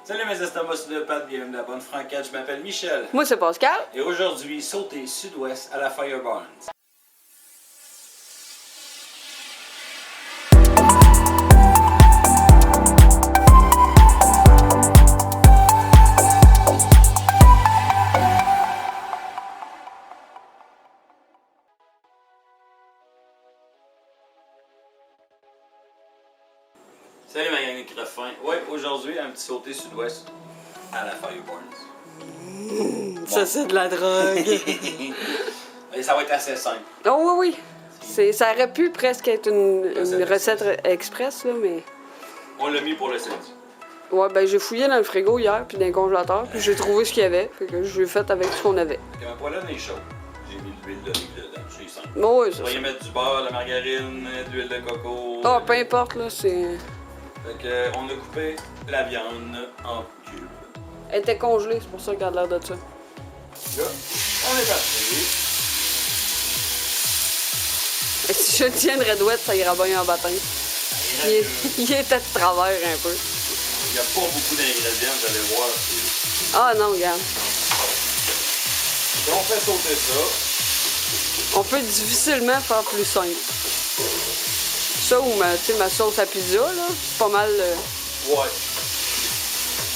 Salut mes estomacs sur le pâte, bienvenue à la bonne franquette, je m'appelle Michel. Moi c'est Pascal. Et aujourd'hui, sauté sud-ouest à la Fireburns. Salut ma gang de crefins. Ouais, aujourd'hui, un petit sauté sud-ouest à la Fireburns. Ça c'est de la drogue. Et ça va être assez simple. Oh oui, oui. Ça aurait pu presque être une recette express, là, mais... On l'a mis pour le samedi. Ouais, ben j'ai fouillé dans le frigo hier, puis dans le congélateur, puis j'ai trouvé ce qu'il y avait. Fait que je l'ai fait avec ce qu'on avait. Fait que ma poêlonne est chaude. J'ai mis de l'huile d'olive dedans, c'est simple. Bon, oui, On va y mettre du beurre, de la margarine, de l'huile de coco. Ah, peu importe, là, c'est... Fait que, on a coupé la viande en cubes. Elle était congelée, c'est pour ça qu'elle a l'air de ça. Là, on est parti. Et si je tiens une redouette, ça ira bien en baptême. Il était de travers un peu. Il n'y a pas beaucoup d'ingrédients, vous allez voir. Ah non, regarde. Donc, on fait sauter ça. On peut difficilement faire plus simple. Ça ou ma sauce à pizza, là, c'est pas mal... Ouais.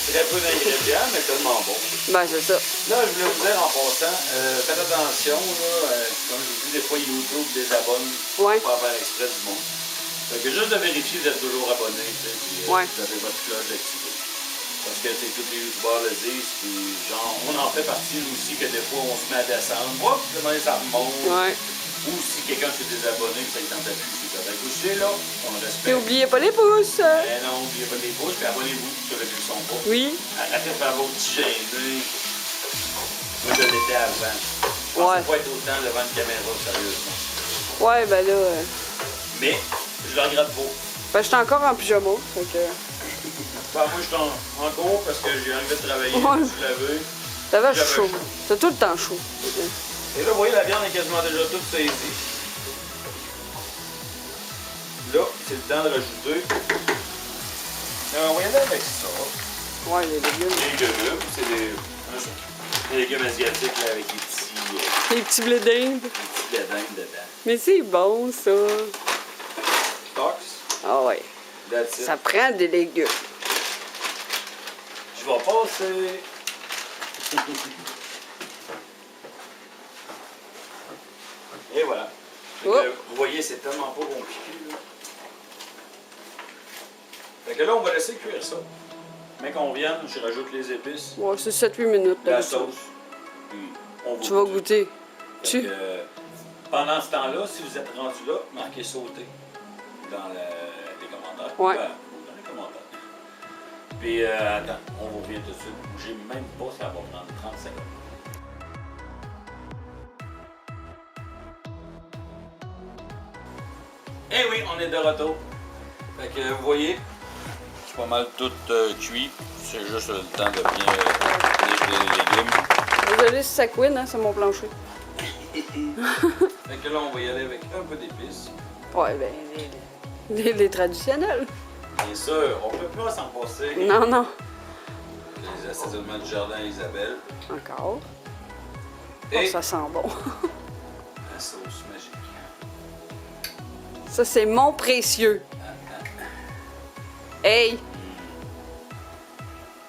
Très peu d'ingrédients, mais tellement bon. Ben, c'est ça. Là, je voulais vous dire en passant, faites attention, là, comme je vous dis, des fois YouTube désabonne Ouais. pour pas faire exprès du monde. Fait que juste de vérifier que vous êtes toujours abonné, puis Ouais. vous avez votre cloche activée. Parce que tous les youtubeurs le disent, puis genre, on en fait partie nous aussi que des fois on se met à descendre, hop, demain ça remonte. Ouais. Ou si quelqu'un s'est désabonné, que ça ne tente plus, c'est correct aussi, là, on respecte. Et oubliez pas les pouces. Mais non, n'oubliez pas les pouces, puis abonnez-vous sur le son pas. Oui. Arrêtez de faire vos petits gênés. Moi, je l'étais avant. Je Ouais. pensais pas être autant devant une caméra, sérieusement. Ouais, ben là... Mais, je le regrette pas. Ben, j'étais encore en pyjama, fait que... Ben, moi, je suis en cours parce que j'ai envie de travailler, Ouais. je me suis lavé. T'avais J'avais chaud. chaud. T'as tout le temps chaud. Et là, vous voyez, la viande est quasiment déjà toute saisie. Là, c'est le temps de rajouter. On va y aller avec ça. Ouais, les légumes. Les légumes, c'est des légumes asiatiques là, avec Les petits blés d'Inde. des petits gadins dedans. Mais c'est bon, ça. Tox, Ah ouais. that's it. Ça prend des légumes. Je vais passer. Et voilà. Fait que, vous voyez, c'est tellement pas compliqué. Là. Fait que là, on va laisser cuire ça. Mais qu'on vienne, je rajoute les épices, Ouais, c'est 7-8 minutes. la d'habitude. sauce. Puis on va Tu vas goûter. Fait que, pendant ce temps-là, si vous êtes rendu là, marquez sauter dans les commentaires. Ouais. Dans les commentaires. Puis attends, on vous revient tout de suite. J'ai même pas, ça va prendre 30 secondes. Eh oui, on est de retour. Fait que vous voyez, c'est pas mal tout cuit. C'est juste le temps de bien dégeler les légumes. Désolé si ça couine, hein, c'est mon plancher. Fait que là, on va y aller avec un peu d'épices. Ouais, ben, les traditionnels. Bien sûr, on peut pas s'en passer. Non, non. Les assaisonnements du jardin Isabelle. Encore. Et Oh, ça sent bon. la sauce magique. Ça, c'est mon précieux. Hey!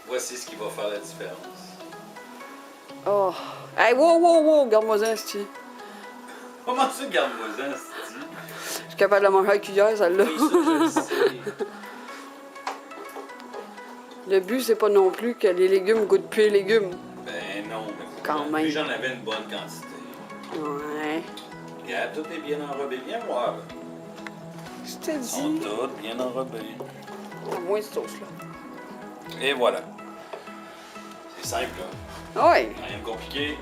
Voici ce qui va faire la différence. Oh! Hey, wow! Garde-moi-en, c'ti. Comment ça, garde-moi-en, c'est-tu? Je suis capable de la manger à la cuillère, celle-là. Oui, ça, je le sais. Le but, c'est pas non plus que les légumes goûtent plus les légumes. Ben non, mais Quand même. Puis j'en avais une bonne quantité. Ouais. Regarde, tout est bien enrobé. Viens voir. Là. Je te Ils sont dis. tous bien enrobés. Au moins, cette sauce-là. Et voilà. C'est simple, là. Ah ouais. Rien de compliqué.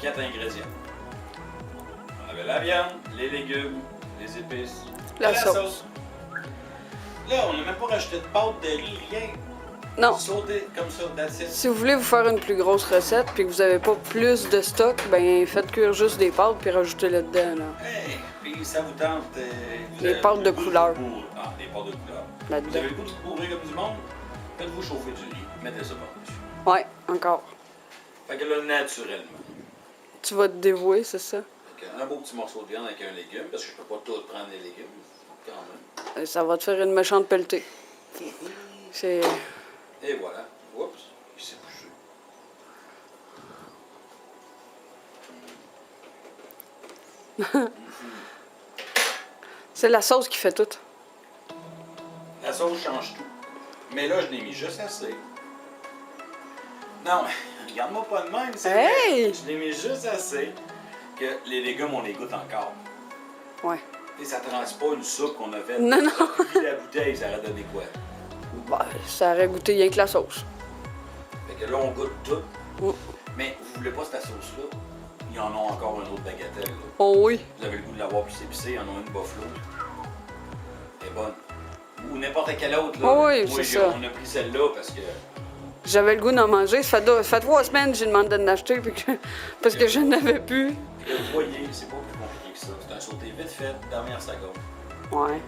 4 ingrédients. On avait la viande, les légumes, les épices, La et sauce. Là, on n'a même pas rajouté de pâte, de riz, rien. Non. Sauté comme ça, that's it. Si vous voulez vous faire une plus grosse recette puis que vous avez pas plus de stock, ben faites cuire juste des pâtes puis rajoutez-les dedans, là. Hey, puis ça vous tente. Vous Les avez pâtes le de goût couleur. Ah, des pâtes de couleur. Vous Là-dedans. avez le goût de bourrer comme du monde? Faites-vous chauffer du riz, mettez ça par-dessus. Ouais, encore. Fait que là, naturellement. Tu vas te dévouer, c'est ça? Fait que un beau petit morceau de viande avec un légume, parce que je peux pas tout prendre les légumes, quand même. Ça va te faire une méchante pelletée. C'est... Et voilà. Oups, il s'est bougé. C'est la sauce qui fait tout. La sauce change tout. Mais là, je l'ai mis juste assez. Non, regarde-moi pas de même, c'est Hey! vrai. Je l'ai mis juste assez que les légumes, on les goûte encore. Ouais. Et ça ne tranche pas une soupe qu'on a faite. Non, non. Puis la bouteille, ça aurait donné quoi? Bah, ça aurait goûté rien que la sauce. Fait que là, on goûte tout. Mm. Mais vous voulez pas cette sauce-là? Il y en a encore une autre bagatelle. Là. Oh oui. Vous avez le goût de l'avoir plus épicée, il y en a une buffalo. Elle est bonne. Ou n'importe quelle autre. Là. Oh oui, moi, c'est ça. On a pris celle-là parce que. J'avais le goût d'en manger. Ça fait 3 semaines que j'ai demandé de l'acheter parce que je n'avais plus. Vous voyez, c'est pas plus compliqué que ça. C'est un sauté vite fait, dernière seconde. Ouais.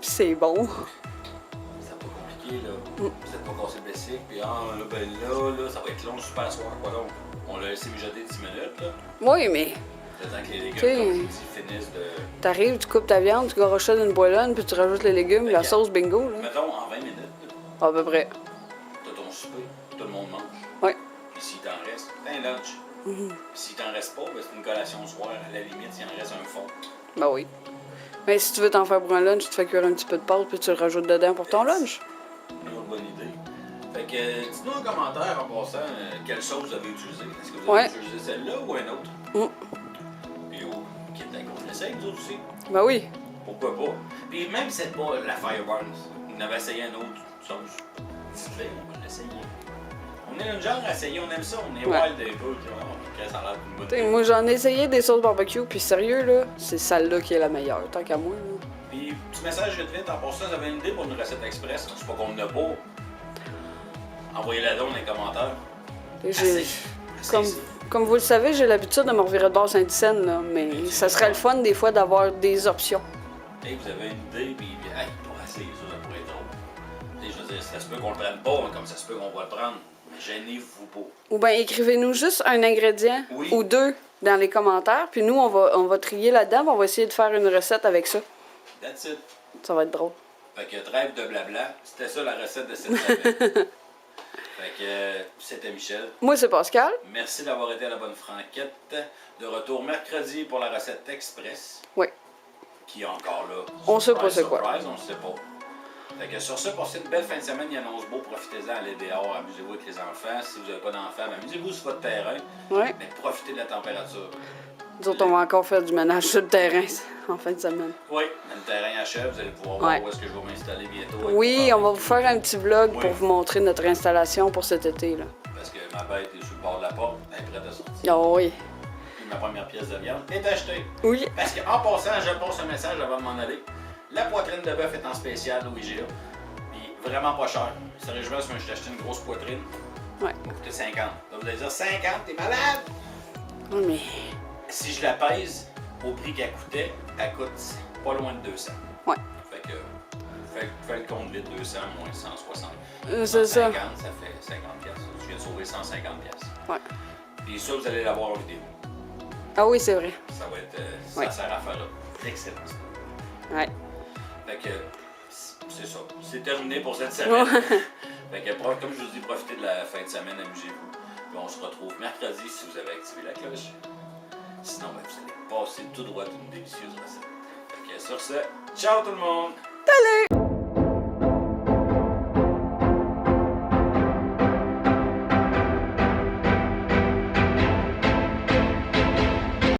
Puis c'est bon. C'est pas compliqué, là. Vous n'êtes pas cassé le basic, puis là, ça va être long, super soir, quoi donc. On l'a laissé mijoter 10 minutes, là. Oui, mais Le temps que les légumes, T'sais, comme je dis, finissent de. t'arrives, tu coupes ta viande, tu garoches ça d'une poêlonne, puis tu rajoutes les légumes, la sauce bingo, là. Mettons, en 20 minutes, là, À peu près. t'as ton souper, tout le monde mange. Ouais. Puis s'il t'en reste, t'as un lunch. Puis s'il t'en reste pas, ben, c'est une collation au soir. À la limite, il en reste un fond. Ben oui. Mais si tu veux t'en faire pour un lunch, tu te fais cuire un petit peu de pâte, puis tu le rajoutes dedans pour ton lunch. Une autre bonne idée. Fait que, dites-nous en commentaire en passant quelle sauce vous avez utilisée. Est-ce que vous avez utilisé celle-là ou une autre? Puis qui est qu'on essaye, nous autres aussi. Ben oui. Pourquoi pas? Puis même si c'est pas la Fireburns, on avait essayé une autre sauce. Dites-le, on va l'essayer. On est le genre à essayer, on aime ça, on est wild un peu. Ça a l'air d'une bonne T'sais, idée. moi, j'en ai essayé des sauces barbecue, puis sérieux, là, c'est celle-là qui est la meilleure, tant qu'à moi, là. Puis, petit message vite, en passant, vous avez une idée pour une recette express? C'est pas qu'on n'a pas. Envoyez-la donc dans les commentaires. J'ai- Comme vous le savez, j'ai l'habitude de me revirer de bord Saint-Dicenne, là, mais ça serait le fun des fois d'avoir des options. Hey, vous avez une idée, puis hey, pour essayer ça pourrait être drôle. T'sais, je veux dire, ça se peut qu'on le prenne pas, mais comme ça se peut qu'on va le prendre. Mais gênez-vous pas. Ou bien écrivez-nous juste un ingrédient Oui. ou deux dans les commentaires, puis nous, on va trier là-dedans, puis on va essayer de faire une recette avec ça. That's it. Ça va être drôle. Fait que trêve de blabla, c'était ça la recette de cette semaine. Fait que c'était Michel. Moi, c'est Pascal. Merci d'avoir été à la bonne franquette. De retour mercredi pour la recette express. Oui. Qui est encore là. On sait pas c'est quoi. Surprise, on sait pas. Fait que sur ça, passez une belle fin de semaine. Il annonce beau. Profitez-en, allez dehors, amusez-vous avec les enfants. Si vous n'avez pas d'enfants, amusez-vous sur votre terrain. Oui. Mais profitez de la température. Nous autres, on va encore faire du ménage sur le terrain en fin de semaine. Oui, le terrain achève. Vous allez pouvoir voir où est-ce que je vais m'installer bientôt. Oui, on va vous faire un petit vlog pour vous montrer notre installation pour cet été, là. Parce que ma bête est sur le bord de la porte. Elle est prête à sortir. Oh oui. Puis ma première pièce de viande est achetée. Oui. Parce qu'en passant, je passe un message avant de m'en aller. La poitrine de bœuf est en spécial au IGA. Puis vraiment pas cher. Sérieusement, si je t'ai acheté une grosse poitrine, Ouais. ça m'a coûté 50. Là, vous allez dire 50, t'es malade! Oui, mais. Si je la pèse au prix qu'elle coûtait, elle coûte pas loin de 200. Ouais. Fait que, fais le compte vite, 200 moins 160. C'est ça. 50, ça fait 50 piastres. Tu viens de sauver 150 piastres. Ouais. Puis ça, vous allez l'avoir en vidéo. Ah oui, c'est vrai. Ça va être, ça Ouais. sert à faire là. Excellent. Ouais. Fait que, c'est ça. C'est terminé pour cette semaine. Fait que, comme je vous dis, profitez de la fin de semaine, amusez-vous. Puis on se retrouve mercredi si vous avez activé la cloche. Sinon, ben, vous allez passer tout droit une délicieuse recette. Fait que sur ce, ciao tout le monde! Salut!